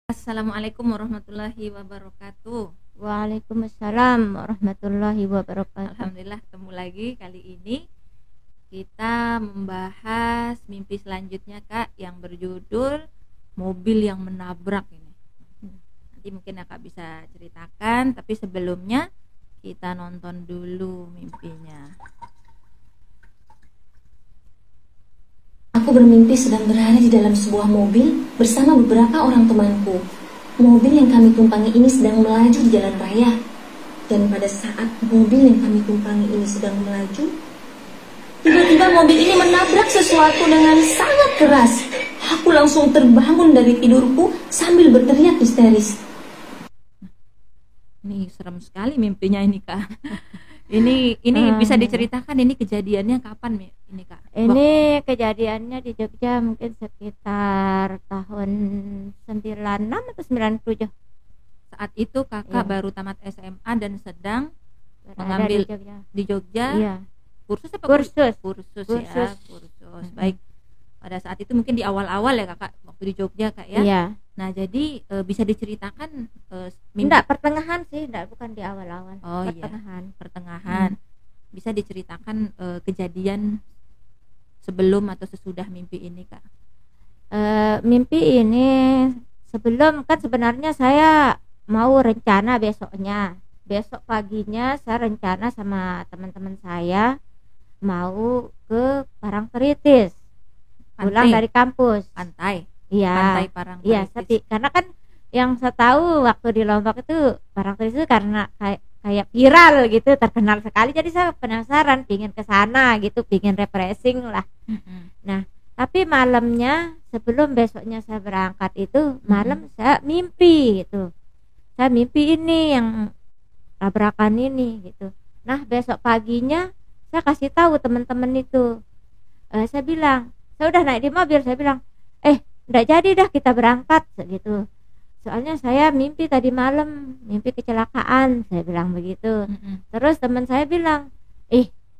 Assalamualaikum warahmatullahi wabarakatuh. Waalaikumsalam warahmatullahi wabarakatuh. Alhamdulillah ketemu lagi. Kali ini kita membahas mimpi selanjutnya Kak, yang berjudul mobil yang menabrak ini. Nanti mungkin Kak bisa ceritakan, tapi sebelumnya kita nonton dulu mimpinya. Aku bermimpi sedang berada di dalam sebuah mobil bersama beberapa orang temanku. Mobil yang kami tumpangi ini sedang melaju di jalan raya. Dan pada saat mobil yang kami tumpangi ini sedang melaju, tiba-tiba mobil ini menabrak sesuatu dengan sangat keras. Aku langsung terbangun dari tidurku sambil berteriak histeris. Nih serem sekali mimpinya ini Kak. Ini bisa diceritakan ini kejadiannya kapan ini Kak? Ini kejadiannya di Jogja mungkin sekitar tahun 96 atau 97. Saat itu Kakak baru tamat SMA dan sedang Berada mengambil di Jogja. Iya. Kursus apa? Kursus. Ya, kursus. Baik. Pada saat itu mungkin di awal-awal ya Kakak waktu di Jogja Kak ya. Iya. Nah, jadi bisa diceritakan Enggak, pertengahan sih, bukan di awal-awal. Oh pertengahan. Bisa diceritakan kejadian sebelum atau sesudah mimpi ini Kak? Mimpi ini sebelum, kan sebenarnya saya mau rencana besok paginya saya rencana sama teman-teman saya mau ke Parangtritis, pulang dari kampus. Pantai Iya, Parangtritis. iya, karena kan yang saya tahu waktu di Lombok itu Parangtritis itu karena kayak viral gitu, terkenal sekali, jadi saya penasaran, pingin ke sana gitu, pingin refreshing lah. Nah, tapi malamnya sebelum besoknya saya berangkat itu malam saya mimpi gitu. Saya mimpi ini yang tabrakan ini gitu. Nah, besok paginya saya kasih tahu teman-teman itu. Saya bilang, saya udah naik di mobil, saya bilang, enggak jadi dah kita berangkat gitu. Soalnya saya mimpi tadi malam, mimpi kecelakaan, saya bilang begitu. Terus teman saya bilang,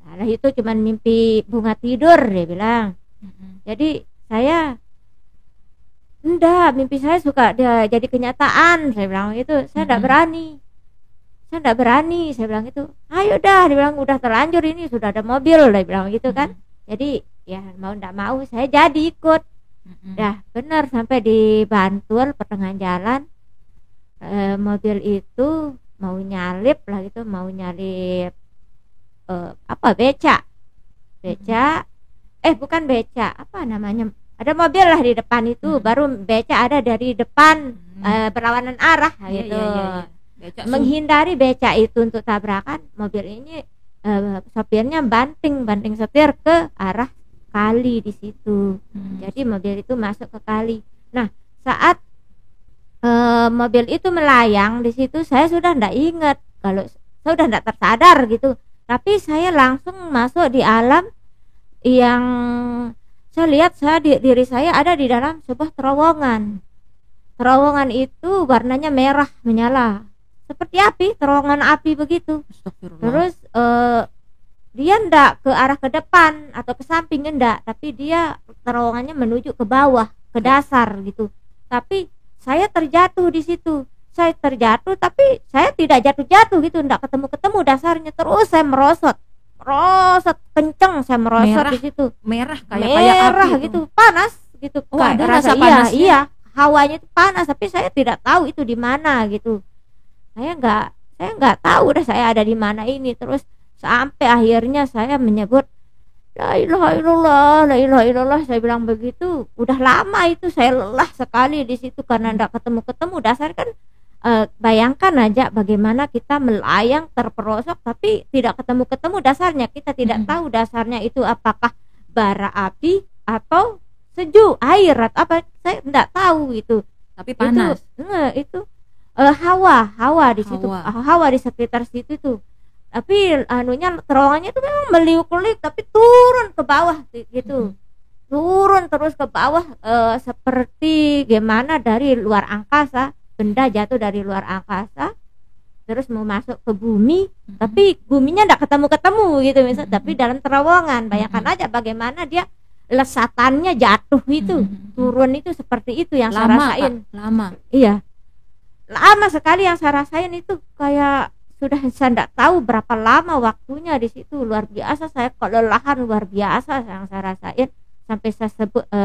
alah itu cuman mimpi bunga tidur, dia bilang. Jadi saya, enggak, mimpi saya suka dia jadi kenyataan, saya bilang gitu. Saya enggak berani, saya bilang gitu. Ayo dah, dia bilang udah terlanjur ini, sudah ada mobil, dia bilang gitu kan. Jadi ya mau enggak mau saya jadi ikut. Dah benar, sampai di Bantul pertengahan jalan mobil itu mau nyalip lah gitu, beca bukan beca, apa namanya, ada mobil lah di depan itu, baru beca ada dari depan berlawanan arah gitu. Beca menghindari beca itu untuk tabrakan, mobil ini sopirnya banting setir ke arah kali di situ. Jadi mobil itu masuk ke kali. Nah, saat mobil itu melayang di situ, saya sudah enggak ingat, kalau saya sudah enggak tersadar gitu. Tapi saya langsung masuk di alam yang saya lihat, diri saya ada di dalam sebuah terowongan. Terowongan itu warnanya merah menyala, seperti api, terowongan api begitu. Terus dia enggak ke arah ke depan atau ke samping, enggak, tapi dia terowongannya menuju ke bawah, ke dasar gitu. Tapi saya terjatuh di situ. Saya terjatuh tapi saya tidak jatuh gitu, enggak ketemu dasarnya. Terus saya merosot kenceng, saya merosot di situ. Merah kayak api gitu, panas gitu. Ada rasa panasnya. Iya, hawanya itu panas, tapi saya tidak tahu itu di mana gitu. Saya enggak tahu dah saya ada di mana ini. Terus sampai akhirnya saya menyebut la ilaha illallah, saya bilang begitu. Udah lama itu saya lelah sekali di situ karena enggak ketemu dasar kan. Bayangkan aja bagaimana kita melayang terperosok tapi tidak ketemu dasarnya. Kita tidak tahu dasarnya itu apakah bara api atau sejuk air atau apa, saya enggak tahu itu. Tapi panas. Itu hawa di situ, hawa di sekitar situ tuh. Tapi terowongannya itu memang meliuk-liuk, tapi turun ke bawah gitu. Turun terus ke bawah, seperti gimana dari luar angkasa, benda jatuh dari luar angkasa terus mau masuk ke bumi, tapi buminya enggak ketemu gitu misalnya, tapi dalam terowongan. Bayangkan aja bagaimana dia lesatannya jatuh itu turun itu seperti itu yang saya rasain. Kak, lama. Iya, lama sekali yang saya rasain itu, kayak sudah saya tidak tahu berapa lama waktunya di situ. Luar biasa, saya kelelahan luar biasa yang saya rasain, sampai saya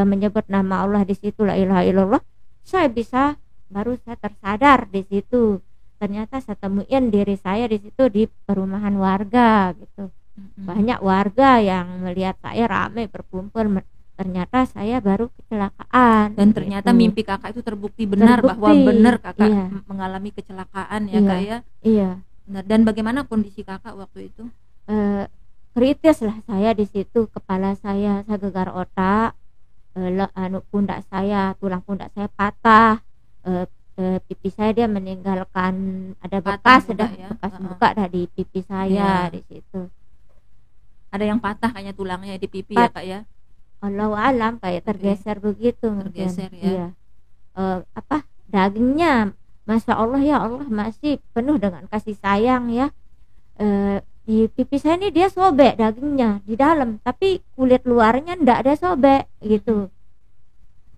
menyebut nama Allah di situ, la ilaha illallah. Saya bisa, baru saya tersadar di situ. Ternyata saya temuin diri saya di situ di perumahan warga gitu. Banyak warga yang melihat saya ramai berkumpul. Ternyata saya baru kecelakaan. Dan ternyata gitu. mimpi kakak itu terbukti benar, bahwa benar kakak iya. mengalami kecelakaan ya, Iya. Kak ya. Iya. Nah, dan bagaimana kondisi kakak waktu itu? Kritis lah saya di situ. Kepala saya gegar otak, pundak saya, tulang pundak saya patah, pipi saya dia meninggalkan ada Patah bekas, juga sudah ya? bekas buka dah di pipi saya di situ. Ada yang patah kayaknya tulangnya di pipi ya, Kak ya? Allahu alam, kayak tergeser begitu mungkin. Tergeser ya. Iya. Dagingnya, masya Allah ya Allah, masih penuh dengan kasih sayang ya. Di pipi saya ini dia sobek dagingnya di dalam, tapi kulit luarnya ndak ada sobek gitu.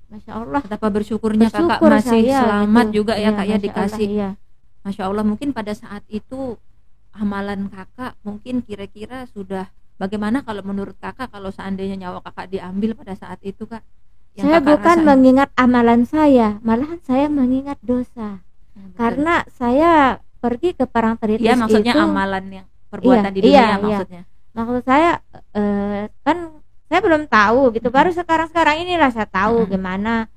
Masya Allah. Betapa bersyukurnya kakak Bersyukur masih saya, selamat gitu. juga ya, Kak ya, Masya dikasih. Allah, iya. Masya Allah, mungkin pada saat itu amalan kakak mungkin kira-kira sudah bagaimana kalau menurut kakak, kalau seandainya nyawa kakak diambil pada saat itu, Kak? Yang Saya kakak bukan rasain. mengingat amalan saya, malahan saya mengingat dosa. Karena saya pergi ke perang teritis Iya, maksudnya itu, amalan yang perbuatan di dunia maksudnya. Maksud saya kan saya belum tahu gitu, baru sekarang inilah saya tahu gimana.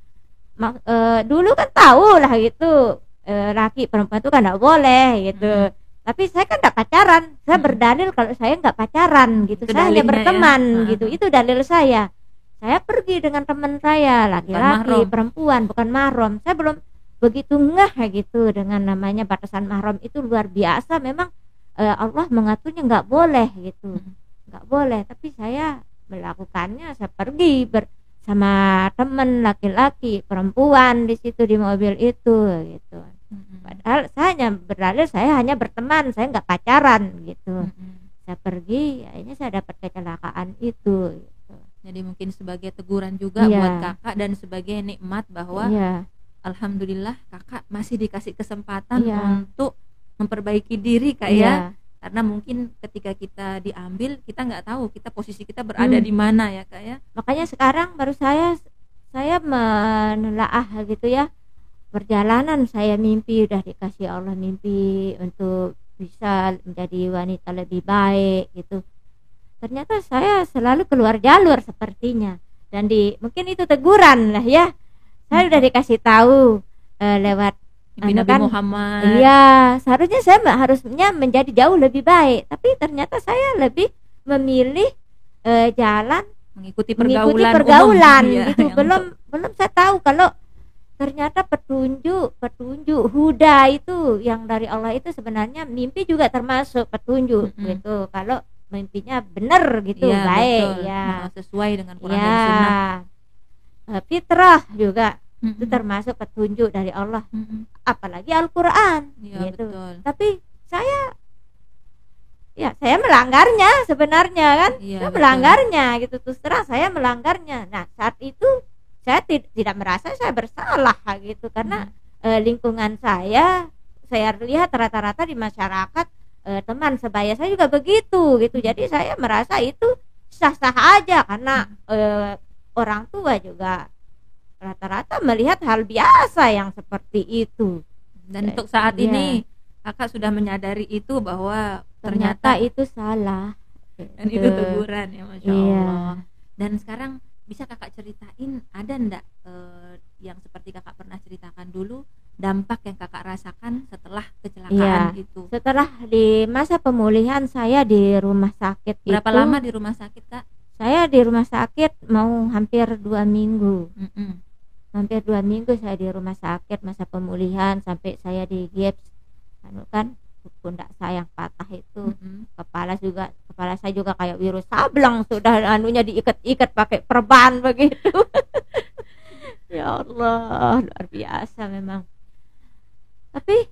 Dulu kan tahu lah gitu, laki perempuan itu kan nggak boleh gitu. Tapi saya kan nggak pacaran, saya berdalil kalau saya nggak pacaran gitu, Itu saya hanya dalilnya berteman ya. gitu, itu dalil saya. Saya pergi dengan teman saya, laki-laki, mahram. perempuan, bukan mahram. Saya belum begitu ngeh gitu dengan namanya batasan mahram itu luar biasa. Memang Allah mengaturnya nggak boleh gitu, nggak boleh. Tapi saya melakukannya, saya pergi bersama teman laki-laki, perempuan di situ di mobil itu gitu. Padahal saya hanya berdalil saya hanya berteman, saya nggak pacaran gitu. Saya pergi, akhirnya saya dapat kecelakaan itu. Gitu. Jadi mungkin sebagai teguran juga buat kakak dan sebagai nikmat bahwa alhamdulillah kakak masih dikasih kesempatan untuk memperbaiki diri, Kak ya. Karena mungkin ketika kita diambil, kita nggak tahu kita posisi kita berada di mana ya, Kak ya. Makanya sekarang baru saya menelaah gitu ya, perjalanan saya mimpi, udah dikasih Allah mimpi untuk bisa menjadi wanita lebih baik gitu. Ternyata saya selalu keluar jalur sepertinya, dan mungkin itu teguran lah ya. Saya udah dikasih tahu lewat Nabi Muhammad. Iya, seharusnya saya harusnya menjadi jauh lebih baik, tapi ternyata saya lebih memilih jalan mengikuti pergaulan umum, gitu. Belum saya tahu kalau ternyata petunjuk huda itu yang dari Allah itu sebenarnya mimpi juga termasuk petunjuk gitu. Kalau mimpinya benar gitu, baik betul. Ya, sesuai dengan Quran dan Sunnah. Fitrah juga itu termasuk petunjuk dari Allah. Apalagi Al-Quran gitu. Betul. Tapi saya melanggarnya sebenarnya kan. Saya melanggarnya gitu, terus terang saya melanggarnya. Nah saat itu saya tidak merasa saya bersalah gitu, karena lingkungan saya lihat rata-rata di masyarakat, teman sebaya saya juga begitu gitu. Jadi saya merasa itu sah-sah aja, karena orang tua juga rata-rata melihat hal biasa yang seperti itu. Dan untuk saat ini kakak sudah menyadari itu, bahwa ternyata itu salah. Dan itu teguran ya, Masya Allah. Dan sekarang bisa kakak ceritain, ada ndak yang seperti kakak pernah ceritakan dulu, dampak yang kakak rasakan setelah kecelakaan itu? Setelah di masa pemulihan saya di rumah sakit. Berapa lama di rumah sakit, Kak? Saya di rumah sakit mau hampir 2 minggu. Hampir 2 minggu saya di rumah sakit masa pemulihan, sampai saya di gips kan, pundak saya yang patah itu. Kepala saya juga kayak Wiro Sableng, sudah diikat-ikat pakai perban begitu. Ya Allah, luar biasa memang. Tapi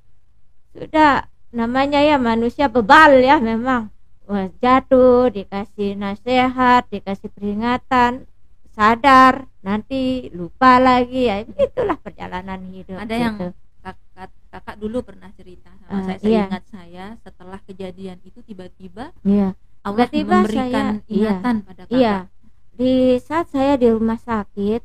sudah namanya ya manusia bebal ya memang. Jatuh, dikasih nasihat, dikasih peringatan. sadar, nanti lupa lagi, ya itulah perjalanan hidup. Ada yang kakak dulu pernah cerita sama saya ingat saya setelah kejadian itu tiba-tiba Allah memberikan ingatan pada kakak. Iya, di saat saya di rumah sakit,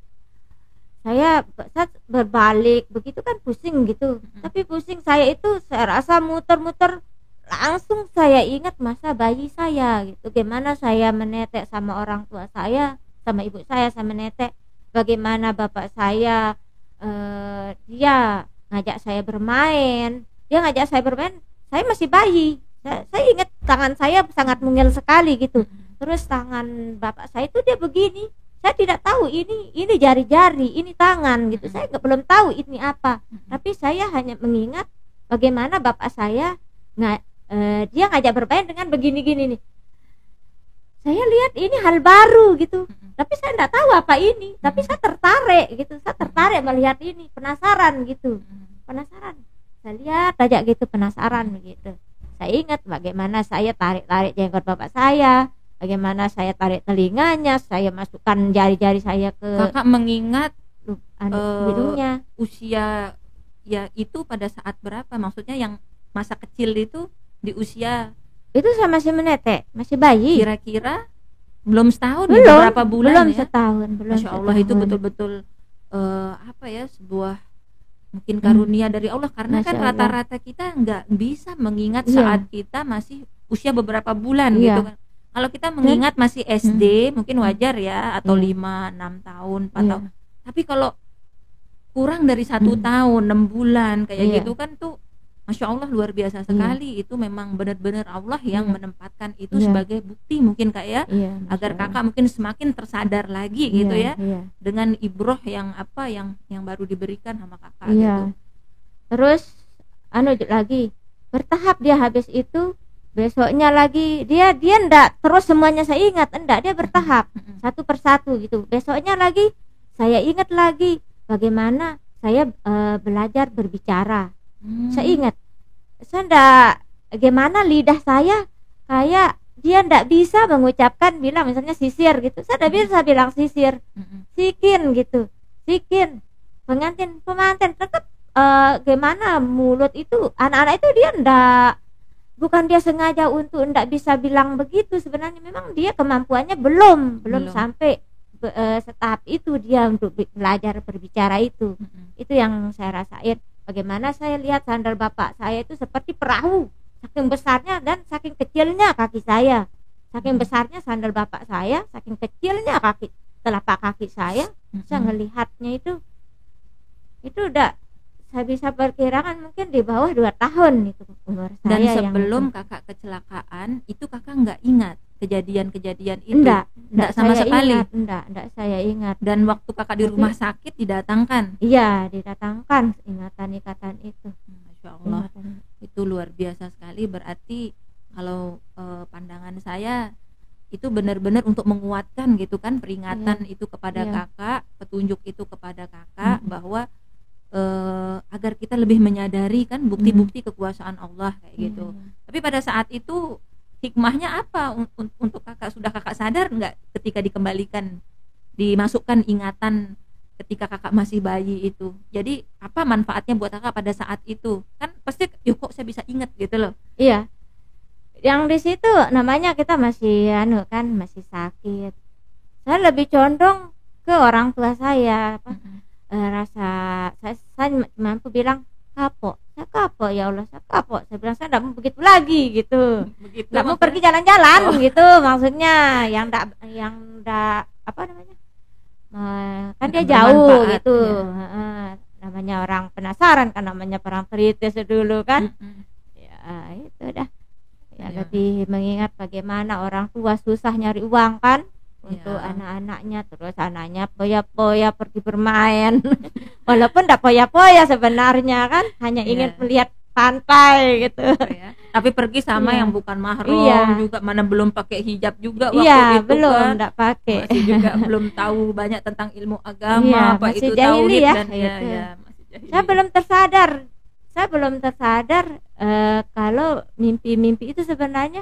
saya saat berbalik begitu kan pusing gitu, tapi pusing saya itu saya rasa muter-muter, langsung saya ingat masa bayi saya gitu, gimana saya menetek sama orang tua saya, sama ibu saya, sama netek, bagaimana bapak saya dia ngajak saya bermain, saya masih bayi, saya ingat tangan saya sangat mungil sekali gitu, terus tangan bapak saya itu dia begini, saya tidak tahu ini jari-jari, ini tangan gitu, saya belum tahu ini apa, tapi saya hanya mengingat bagaimana bapak saya dia ngajak bermain dengan begini-gini nih, saya lihat ini hal baru gitu, tapi saya tidak tahu apa ini, tapi saya tertarik gitu, saya tertarik melihat ini, penasaran gitu, saya lihat aja gitu, penasaran begitu. Saya ingat bagaimana saya tarik-tarik jenggot bapak saya, bagaimana saya tarik telinganya, saya masukkan jari-jari saya ke kakak mengingat hidungnya. Usia ya itu pada saat berapa, maksudnya yang masa kecil itu di usia itu saya masih menetek, masih bayi, kira-kira belum setahun, beberapa bulan, belum ya? Setahun. Masya Allah, itu betul-betul apa ya, sebuah mungkin karunia dari Allah, karena Masya kan Allah. rata-rata kita nggak bisa mengingat saat kita masih usia beberapa bulan gitu kan. Kalau kita mengingat masih SD mungkin wajar ya, atau 5-6 tahun 4 tahun, tapi kalau kurang dari 1 tahun 6 bulan kayak gitu kan tuh Masya Allah luar biasa sekali. Itu memang benar-benar Allah yang menempatkan itu sebagai bukti mungkin Kak ya, agar kakak mungkin semakin tersadar lagi gitu ya, dengan ibroh yang apa yang baru diberikan sama kakak gitu. Terus lagi bertahap, dia habis itu besoknya lagi dia enggak terus semuanya saya ingat, enggak, dia bertahap satu persatu gitu. Besoknya lagi saya ingat lagi bagaimana saya belajar berbicara. Saya ingat, saya enggak, gimana lidah saya kayak dia enggak bisa mengucapkan, bilang misalnya sisir gitu, saya enggak bisa bilang sisir, sikin gitu, sikin, pemantin tetap gimana mulut itu, anak-anak itu dia enggak, bukan dia sengaja untuk enggak bisa bilang begitu, sebenarnya memang dia kemampuannya belum sampai setahap itu dia untuk belajar berbicara itu. Itu yang saya rasain. Bagaimana saya lihat sandal bapak saya itu seperti perahu, saking besarnya dan saking kecilnya kaki saya, saking besarnya sandal bapak saya, saking kecilnya telapak kaki saya. Saya ngelihatnya itu udah saya bisa perkirakan mungkin di bawah 2 tahun itu umur saya. Dan sebelum kakak kecelakaan itu kakak nggak ingat kejadian-kejadian itu? Enggak sama sekali. Enggak saya ingat. Dan waktu kakak di rumah sakit didatangkan? Iya, didatangkan ingatan-ingatan itu. Masya Allah, itu luar biasa sekali. Berarti kalau pandangan saya itu benar-benar untuk menguatkan gitu kan, peringatan itu kepada kakak, petunjuk itu kepada kakak, bahwa agar kita lebih menyadari kan bukti-bukti kekuasaan Allah kayak gitu. Tapi pada saat itu hikmahnya apa untuk kakak? Sudah kakak sadar nggak ketika dikembalikan, dimasukkan ingatan ketika kakak masih bayi itu? Jadi apa manfaatnya buat kakak pada saat itu? Kan pasti yuk kok saya bisa ingat gitu loh. Iya, yang di situ namanya kita masih masih sakit. Saya lebih condong ke orang tua saya, rasa saya mampu bilang kapok, saya kapok ya Allah, saya kapok. Saya bilang saya tidak mau begitu lagi gitu, tidak mau pergi jalan-jalan gitu, maksudnya yang tidak apa namanya, kan dia jauh gitu, namanya orang penasaran kan, namanya perang kritis dulu kan, ya itu dah ya, lebih mengingat bagaimana orang tua susah nyari uang kan untuk anak-anaknya, terus anaknya poya-poya pergi bermain walaupun tidak poya-poya sebenarnya kan, hanya ingin melihat pantai gitu tapi pergi sama yang bukan mahram juga, mana belum pakai hijab juga waktu itu belum kan, tidak pakai, masih juga belum tahu banyak tentang ilmu agama, apa itu tauhid dan masih jahili. Saya belum tersadar kalau mimpi-mimpi itu sebenarnya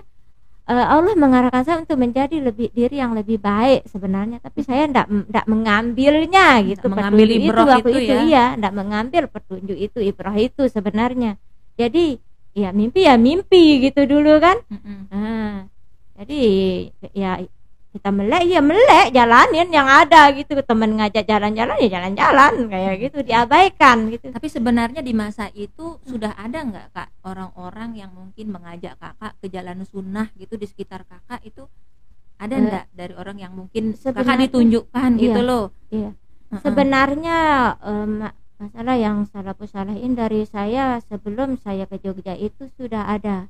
Allah mengarahkan saya untuk menjadi diri yang lebih baik sebenarnya, tapi saya ndak mengambilnya gitu, mengambil petunjuk ibrah waktu itu itu ya. iya, ndak mengambil petunjuk itu, ibrah itu sebenarnya. Jadi ya mimpi gitu dulu kan. Nah, jadi ya kita melek jalanin yang ada gitu, teman ngajak jalan-jalan ya jalan-jalan kayak gitu, diabaikan gitu. Tapi sebenarnya di masa itu sudah ada nggak Kak orang-orang yang mungkin mengajak Kakak ke jalan sunnah gitu di sekitar Kakak itu, ada nggak dari orang yang mungkin Kakak ditunjukkan gitu loh? Iya. Sebenarnya masalah yang salafus salihin dari saya sebelum saya ke Jogja itu sudah ada.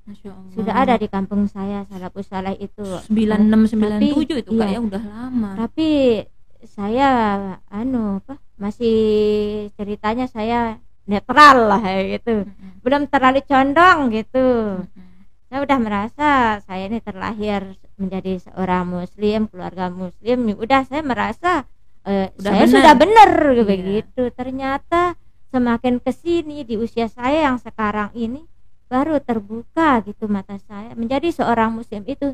Sudah ada di kampung saya salafus salih itu 9697 itu Kak iya, ya, udah lama. Tapi saya masih ceritanya saya netral lah gitu. Belum terlalu condong gitu. Saya udah merasa saya ini terlahir menjadi seorang muslim, keluarga muslim. Udah saya merasa saya sudah benar begitu. Ternyata semakin kesini di usia saya yang sekarang ini baru terbuka gitu mata saya. Menjadi seorang muslim itu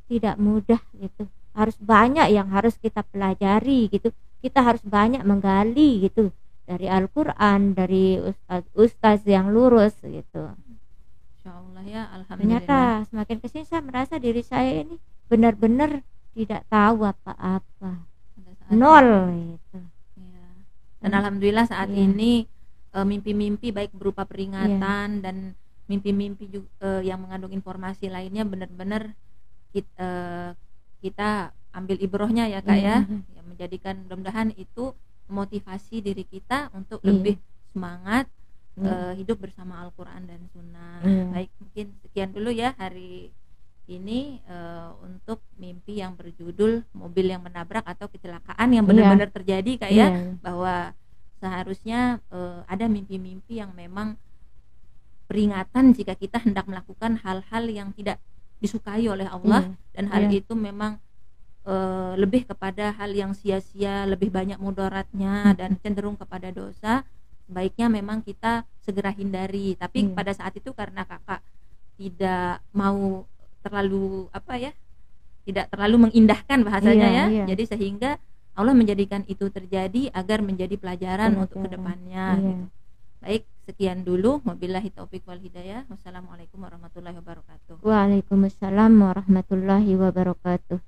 tidak mudah gitu. Harus banyak yang harus kita pelajari gitu. Kita harus banyak menggali gitu dari Al-Quran, dari ustaz yang lurus gitu. Insyaallah ya, alhamdulillah. Ternyata semakin kesini saya merasa diri saya ini benar-benar tidak tahu apa-apa. Nol itu. Ya. Dan alhamdulillah saat ini mimpi-mimpi baik berupa peringatan dan mimpi-mimpi juga yang mengandung informasi lainnya benar-benar kita ambil ibrohnya ya Kak ya, menjadikan mudah-mudahan itu memotivasi diri kita untuk lebih semangat hidup bersama Al-Quran dan Sunnah. Baik, mungkin sekian dulu ya hari ini untuk mimpi yang berjudul mobil yang menabrak atau kecelakaan yang benar-benar terjadi Kak ya, bahwa seharusnya ada mimpi-mimpi yang memang peringatan jika kita hendak melakukan hal-hal yang tidak disukai oleh Allah dan hal itu memang lebih kepada hal yang sia-sia, lebih banyak mudaratnya dan cenderung kepada dosa. Baiknya memang kita segera hindari. Tapi pada saat itu karena Kakak tidak mau terlalu tidak terlalu mengindahkan bahasanya jadi sehingga Allah menjadikan itu terjadi agar menjadi pelajaran untuk kedepannya gitu. Baik, sekian dulu. Wabillahi taufik wal hidayah. Wassalamualaikum warahmatullahi wabarakatuh. Waalaikumsalam warahmatullahi wabarakatuh.